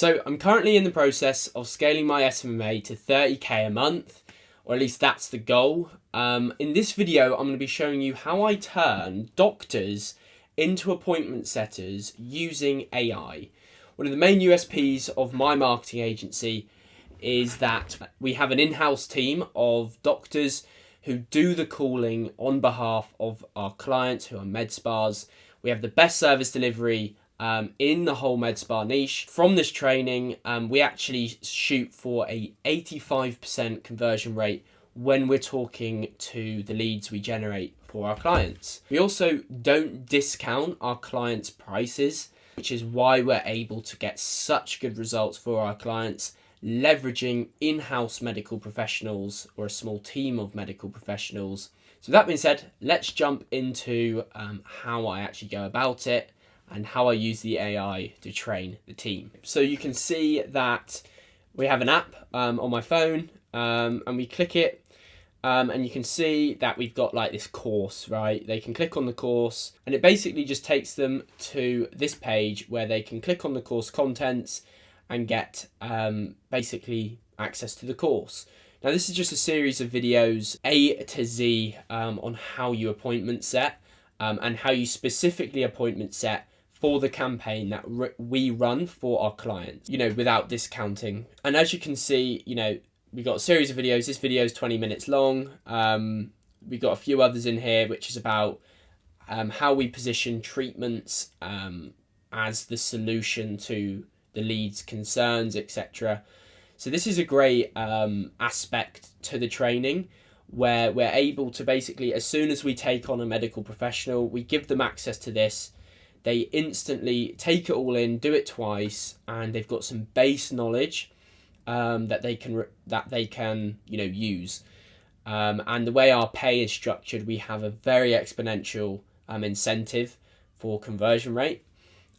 So I'm currently in the process of scaling my SMMA to 30k a month, or at least that's the goal. In this video, I'm going to be showing you how I turn doctors into appointment setters using AI. One of the main USPs of my marketing agency is that we have an in-house team of doctors who do the calling on behalf of our clients who are med spas. We have the best service delivery in the whole med spa niche. From this training, we actually shoot for a 85% conversion rate when we're talking to the leads we generate for our clients. We also don't discount our clients' prices, which is why we're able to get such good results for our clients, leveraging in-house medical professionals or a small team of medical professionals. So that being said, let's jump into how I actually go about it and how I use the AI to train the team. So you can see that we have an app on my phone and we click it and you can see that we've got like this course, right? They can click on the course and it basically just takes them to this page where they can click on the course contents and get basically access to the course. Now this is just a series of videos A to Z on how you appointment set and how you specifically appointment set for the campaign that we run for our clients, without discounting. And as you can see, we've got a series of videos. This video is 20 minutes long. We've got a few others in here, which is about how we position treatments as the solution to the lead's concerns, etc. So this is a great aspect to the training where we're able to basically, as soon as we take on a medical professional, we give them access to this. They instantly take it all in, do it twice, and they've got some base knowledge that they can use. And the way our pay is structured, we have a very exponential incentive for conversion rate.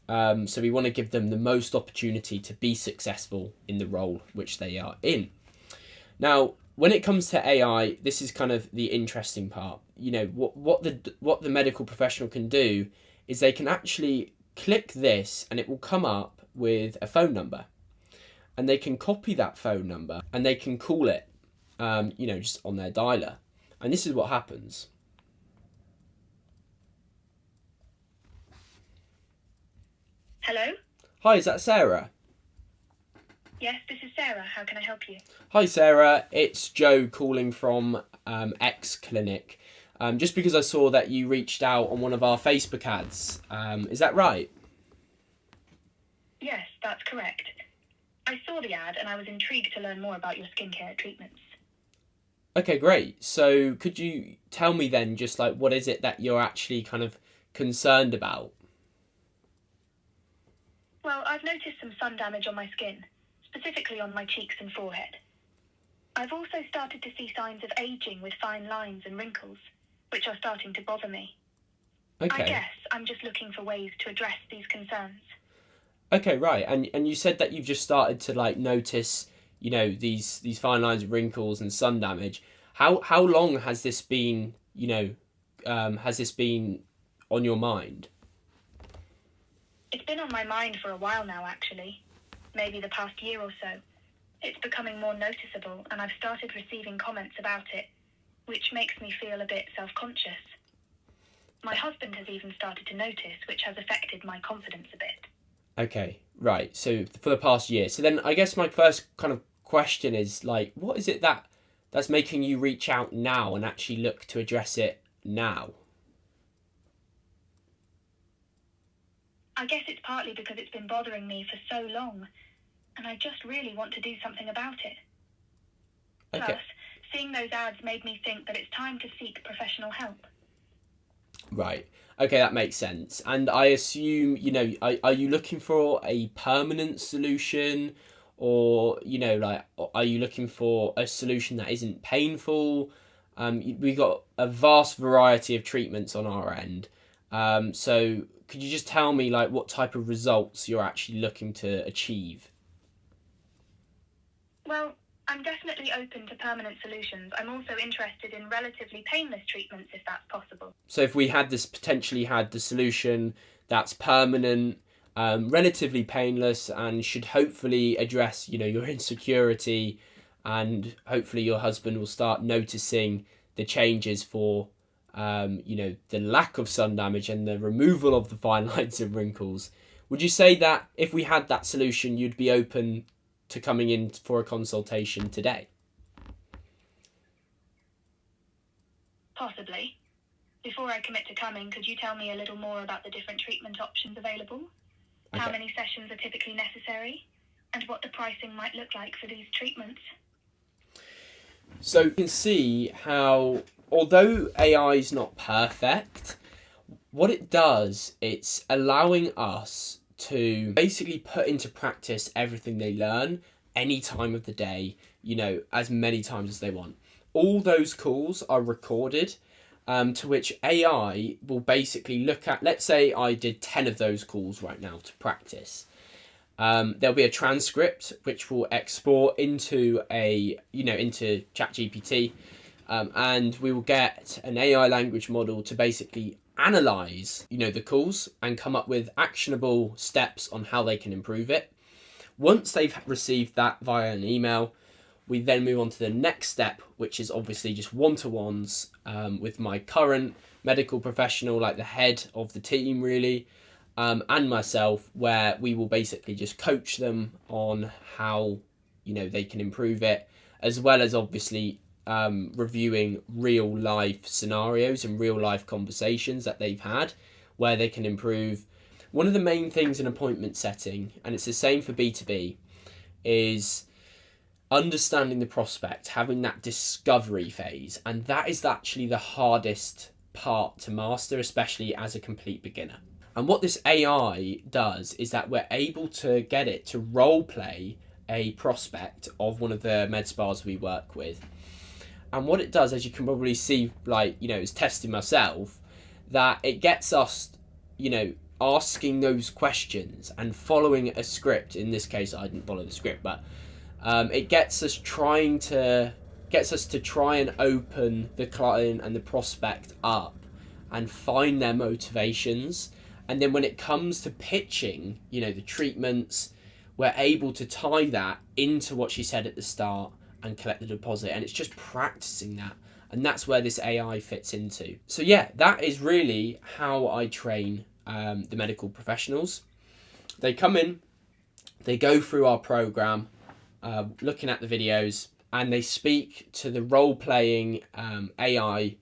So we want to give them the most opportunity to be successful in the role which they are in. Now, when it comes to AI, this is kind of the interesting part. What the medical professional can do is they can actually click this and it will come up with a phone number. And they can copy that phone number and they can call it, just on their dialer. And this is what happens. Hello? Hi, is that Sarah? Yes, this is Sarah. How can I help you? Hi, Sarah. It's Joe calling from X Clinic. Just because I saw that you reached out on one of our Facebook ads. Is that right? Yes, that's correct. I saw the ad and I was intrigued to learn more about your skincare treatments. Okay, great. So could you tell me then just like what is it that you're actually kind of concerned about? Well, I've noticed some sun damage on my skin, specifically on my cheeks and forehead. I've also started to see signs of aging with fine lines and wrinkles, which are starting to bother me. Okay. I guess I'm just looking for ways to address these concerns. Okay, right. And you said that you've just started to like notice, these fine lines and wrinkles and sun damage. How long has this been, on your mind? It's been on my mind for a while now, actually. Maybe the past year or so. It's becoming more noticeable and I've started receiving comments about it, which makes me feel a bit self-conscious. My husband has even started to notice, which has affected my confidence a bit. Okay, right. So for the past year. So then I guess my first kind of question is like, what is it that's making you reach out now and actually look to address it now? I guess it's partly because it's been bothering me for so long, and I just really want to do something about it. Okay. Plus, seeing those ads made me think that it's time to seek professional help. Right. Okay, that makes sense. And I assume, are you looking for a permanent solution or, are you looking for a solution that isn't painful? We've got a vast variety of treatments on our end. So could you just tell me like what type of results you're actually looking to achieve? Well, I'm definitely open to permanent solutions. I'm also interested in relatively painless treatments if that's possible. So if we had potentially had the solution that's permanent, relatively painless, and should hopefully address, your insecurity, and hopefully your husband will start noticing the changes for, the lack of sun damage and the removal of the fine lines and wrinkles. Would you say that if we had that solution, you'd be open to coming in for a consultation today? Possibly. Before I commit to coming, could you tell me a little more about the different treatment options available? How many sessions are typically necessary? And what the pricing might look like for these treatments? So you can see how, although AI is not perfect, what it does, it's allowing us to basically put into practice everything they learn any time of the day, as many times as they want. All those calls are recorded, to which AI will basically look at. Let's say I did 10 of those calls right now to practice. There'll be a transcript which will export into into ChatGPT, and we will get an AI language model to basically analyze, the calls and come up with actionable steps on how they can improve it. Once they've received that via an email, we then move on to the next step, which is obviously just one-to-ones with my current medical professional, like the head of the team really, and myself, where we will basically just coach them on how, they can improve it, as well as obviously reviewing real life scenarios and real life conversations that they've had where they can improve. One of the main things in appointment setting, and it's the same for B2B, is understanding the prospect, having that discovery phase, and that is actually the hardest part to master, especially as a complete beginner. And what this AI does is that we're able to get it to role play a prospect of one of the med spas we work with. And what it does, as you can probably see, is testing myself, that it gets us, asking those questions and following a script. In this case, I didn't follow the script, but it gets us to try and open the client and the prospect up and find their motivations. And then when it comes to pitching, the treatments, we're able to tie that into what she said at the start and collect the deposit. And it's just practicing that. And that's where this AI fits into. So yeah, that is really how I train the medical professionals. They come in, they go through our program, looking at the videos, and they speak to the role-playing AI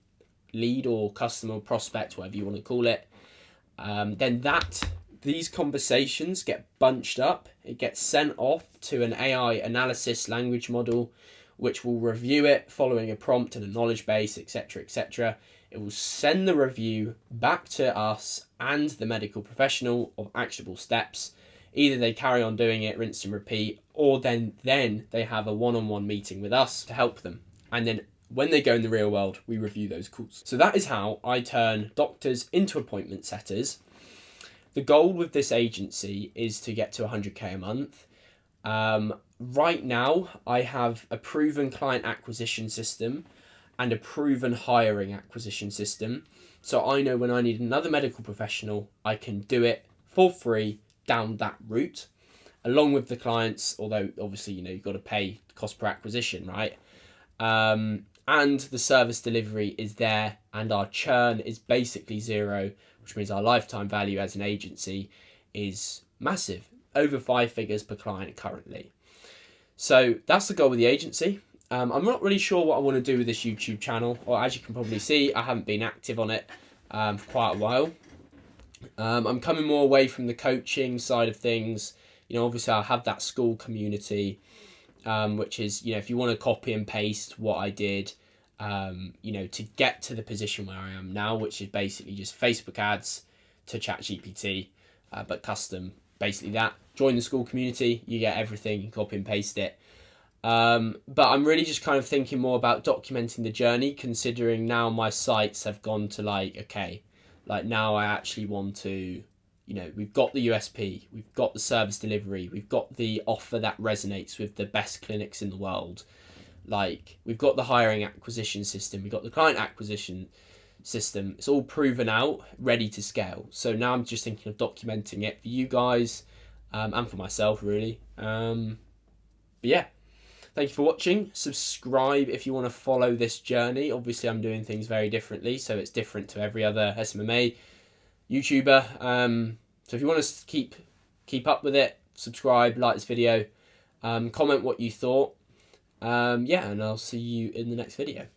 lead or customer prospect, whatever you want to call it. Then these conversations get bunched up. It gets sent off to an AI analysis language model, which will review it following a prompt and a knowledge base, etc., etc. It will send the review back to us and the medical professional of actionable steps. Either they carry on doing it, rinse and repeat, or then they have a one-on-one meeting with us to help them. And then when they go in the real world, we review those calls. So that is how I turn doctors into appointment setters. The goal with this agency is to get to 100k a month. Right now, I have a proven client acquisition system and a proven hiring acquisition system. So I know when I need another medical professional, I can do it for free down that route, along with the clients, although obviously, you've got to pay cost per acquisition, right? And the service delivery is there, and our churn is basically zero, which means our lifetime value as an agency is massive, over 5 figures per client currently. So that's the goal with the agency. I'm not really sure what I want to do with this YouTube channel, or as you can probably see, I haven't been active on it for quite a while. I'm coming more away from the coaching side of things. Obviously I have that school community, which is, if you want to copy and paste what I did, to get to the position where I am now, which is basically just Facebook ads to ChatGPT, but custom, basically that. Join the school community, you get everything, you copy and paste it. But I'm really just kind of thinking more about documenting the journey, considering now my sites have gone to now I actually want to, we've got the USP, we've got the service delivery, we've got the offer that resonates with the best clinics in the world. We've got the hiring acquisition system, we've got the client acquisition system. It's all proven out, ready to scale. So now I'm just thinking of documenting it for you guys and for myself, really. But yeah, thank you for watching. Subscribe if you want to follow this journey. Obviously, I'm doing things very differently, so it's different to every other SMMA YouTuber. So if you want to keep up with it, subscribe, like this video, comment what you thought. Yeah, and I'll see you in the next video.